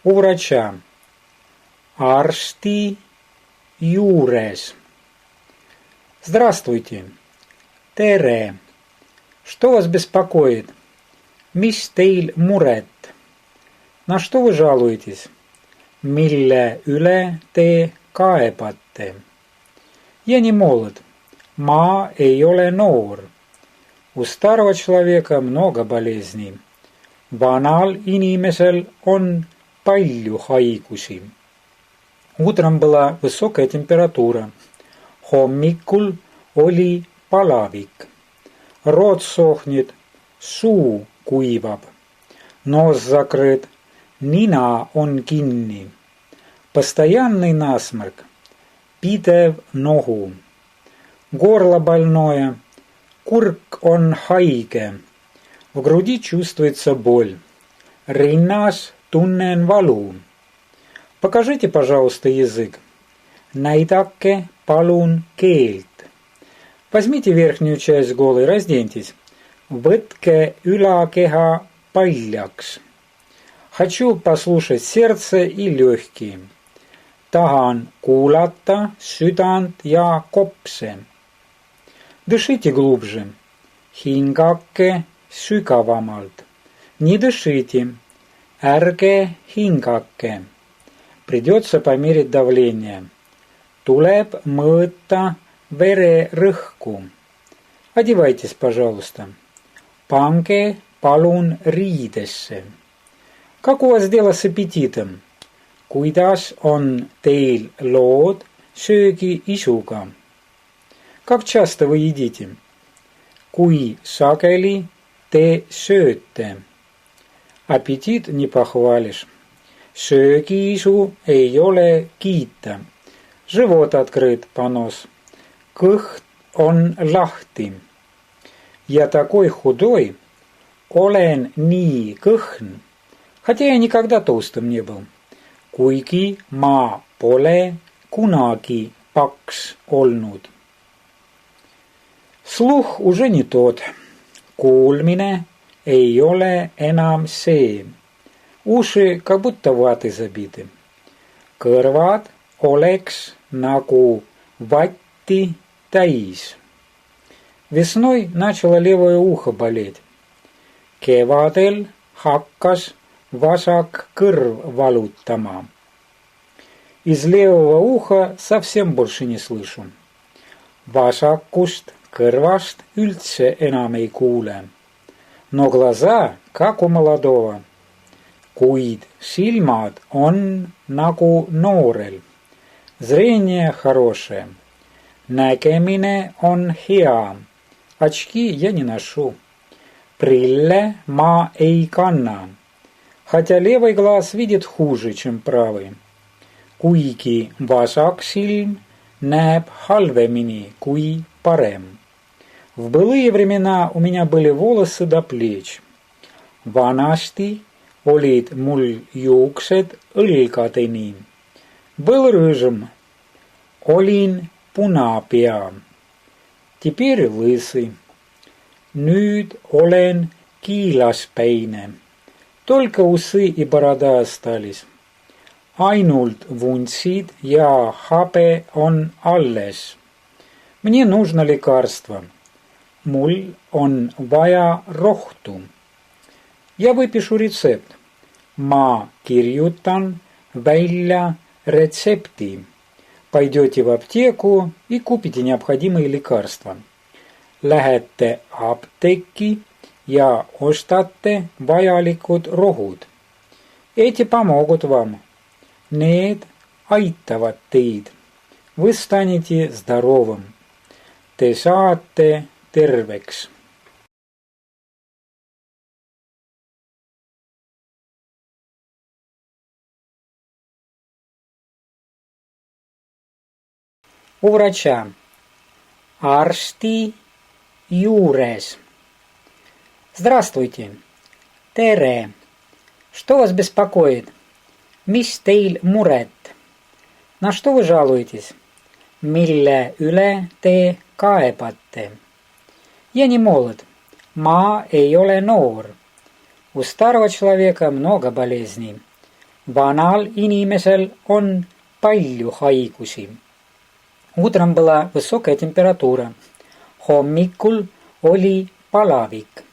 у врача. Arsti juures. Здравствуйте. Tere. Что вас беспокоит? Mis teil muret? На что вы жалуетесь? Mille üle te kaebate? Я не молод. Ma ei ole noor. У старого человека много болезней. Vanal inimesel on palju haigusi. Утром была высокая температура. Hommikul oli palavik. Рот сохнет, suu kuivab. Нос закрыт, nina on kinni. Постоянный насморк. Pidev nohu. Горло больное. Kurk on haige. В груди чувствуется боль. Rinnas tunnen valu. Покажите, пожалуйста, язык. Näidake palun keelt. Возьмите верхнюю часть голой, разденьтесь. Võtke ülakeha paljaks. Хочу послушать сердце и легкие. Tahan kuulata südant ja kopse. Дышите глубже. Hingake sügavamalt. Не дышите. Ärge hingake. Придется померить давление. Tuleb mõõta vererõhku. Одевайтесь, пожалуйста. Pange palun riidesse. Как у вас дело с аппетитом? Kuidas on teil lood söögiisuga? Как часто вы едите? Kui sageli te sööte? Аппетит не похвалишь. Söögiisu ei ole kiita. Живот открыт, понос. Kõht on lahti. Я такой худой. Olen nii kõhn. Хотя я никогда толстым не был. Kuigi ma pole kunagi paks olnud. Слух уже не тот. Kuulmine ei ole enam see. Уши как будто ватой забиты. Kõrvad oleks nagu vatti täis. Весной начало левое ухо болеть. Kevadel hakkas vasak kõrv valutama. Из левого уха совсем больше не слышу. Vasakust kõrvast üldse enam ei kuule. Но глаза, как у молодого. Kuid silmad on nagu noorel. Зрение хорошее. Nägemine on hea. Очки я не ношу. Prille ma ei kanna. Хотя левый глаз видит хуже, чем правый. Kuigi vasak silm näeb halvemini kui parem. В былые времена у меня были волосы до плеч. Vanasti olid mul juuksed õlgadeni. Был рыжим. Olin punapea. Теперь лысый. Nüüd olen kiilaspäine. Только усы и борода остались. Ainult vuntsid ja habe on alles. Мне нужно лекарство. Mul on vaja rohtu. Я выпишу рецепт. Ma kirjutan välja retsepti. Пойдете в аптеку и купите необходимые лекарства. Lähete apteeki ja ostate vajalikud rohud. Эти помогут вам. Need aitavad teid. Вы станете здоровым. Te saate terveks. У врача. Arsti juures. Здравствуйте. Tere. Что вас беспокоит? Mis teil muret? На что вы жалуетесь? Mille üle te kaebate? Я не молод. Ma ei ole noor. У старого человека много болезней. Vanal inimesel on palju haigusi. Утром была высокая температура. Hommikul oli palavik.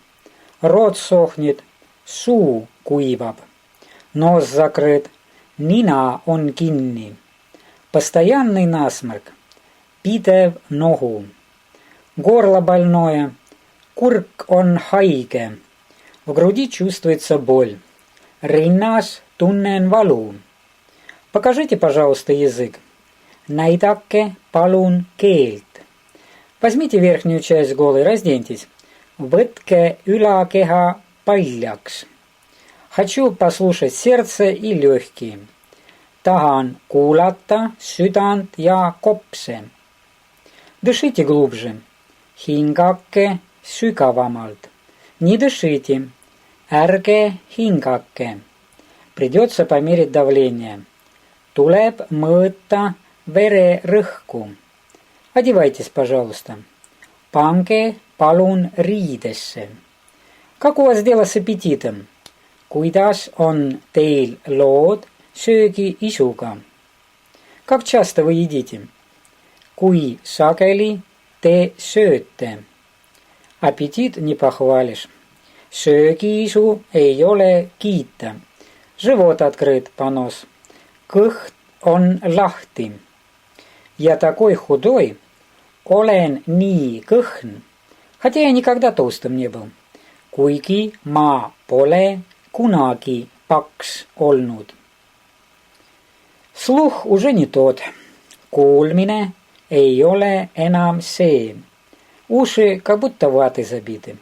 Rot sohnit, suu kuivab. Нос закрыт, nina on kinni. Постоянный насморк, pidev nohu. Горло больное, kurk on haige. В груди чувствуется боль. Rinnas tunnen valu. Покажите, пожалуйста, язык. Näidake palun keelt. Возьмите верхнюю часть голой, разденьтесь. Võtke ülakeha paljaks. Хочу послушать сердце и легкие. Tahan kuulata südant ja kopse. Дышите глубже. Hingake sügavamalt. Не дышите. Ärge hingake. Придется померить давление. Tuleb mõõta vererõhku. Одевайтесь, пожалуйста. Pange palun riidesse. Как у вас дело с аппетитом? Kuidas on teil lood söögiisuga? Как часто вы едите? Kui sageli te sööte? Аппетит не похвалишь. Söögiisu ei ole kiita. Живот открыт, понос. Kõht on lahti. Я такой худой, olen nii kõhn, хотя я никогда толстым не был. Kuigi ma pole kunagi paks olnud. Слух уже не тот. Kuulmine ei ole enam see. Уши как будто ваты забиты.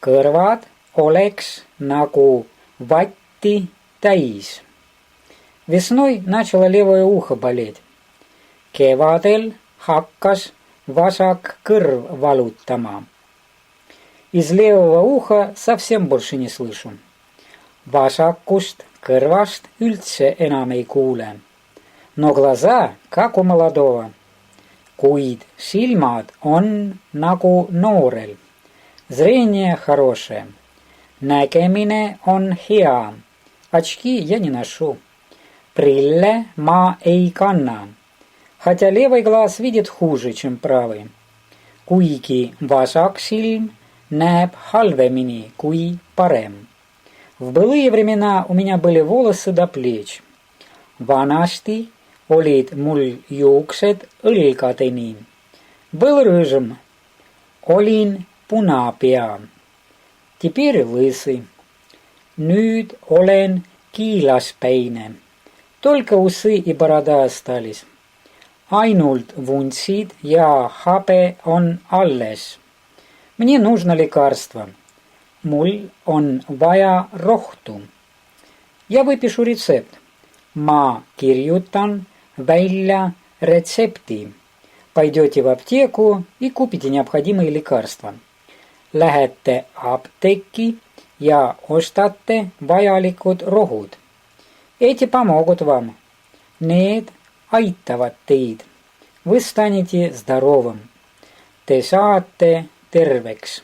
Kõrvad oleks nagu vatti täis. Весной начало левое ухо болеть. Kevadel hakkas vasak kõrv valutama. Из левого уха совсем больше не слышу. Vasakust kõrvast üldse enam ei kuule. Но глаза, как у молодого. Kuid silmad on nagu noorel. Зрение хорошее. Nägemine on hea. Очки я не ношу. Прille ma ei kanna. Хотя левый глаз видит хуже, чем правый. Kuigi vasak silm näeb halvemini kui parem. В былые времена у меня были волосы до плеч. Vanasti olid mul juuksed õlgadeni. Был рыжим. Olin punapea. Теперь лысый. Nüüd olen kiilaspäine. Только усы и борода остались. Ainult vuntsid ja habe on alles. Мне нужно лекарство. Mul on vaja rohtu. Я выпишу рецепт. Ma kirjutan välja retsepti. Пойдете в аптеку и купите необходимые лекарства. Lähete apteeki ja ostate vajalikud rohud. Эти помогут вам. Need aitavad teid. Вы станете здоровым. Te saate terveks.